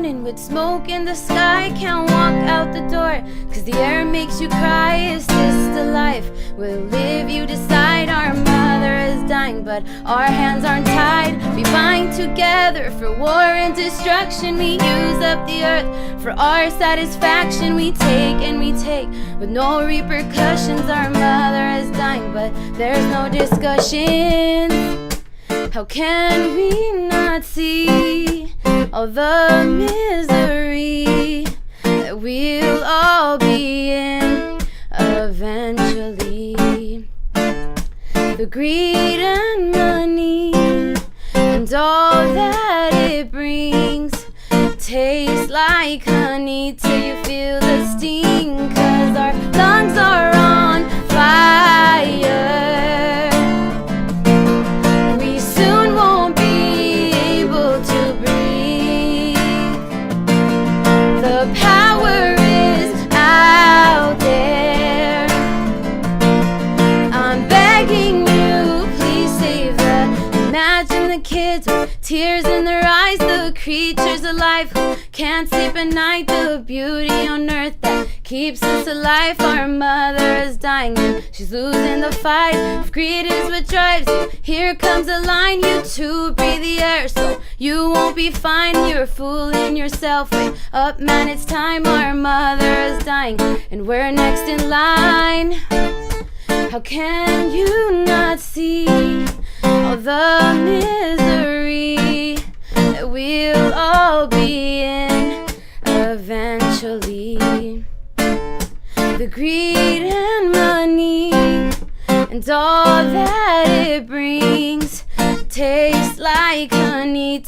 morning with smoke in the sky. Can't walk out the door, cause the air makes you cry. Is this the life we'll live? You decide. Our mother is dying, but our hands aren't tied. We bind together for war and destruction. We use up the earth for our satisfaction. We take and we take with no repercussions. Our mother is dying, but there's no discussion. How can we not see all the misery that we'll all be in eventually? The greed and money and all that it brings tastes like honey till you feel the sting. Cause our lungs are on fire. We soon won't be able to breathe. The power is out there. I'm begging you, please save the. Imagine the kids with tears in their eyes, the creatures alive who can't sleep at night, the beauty on earth that keeps us alive. Our mother is dying and she's losing the fight. If greed is what drives you, here comes a line. You too breathe the air so you won't be fine. You're fooling yourself, wake up man, it's time. Our mother is dying and we're next in line. How can you not see all the misery that we'll all be in eventually? The greed and money and all that it brings tastes like honey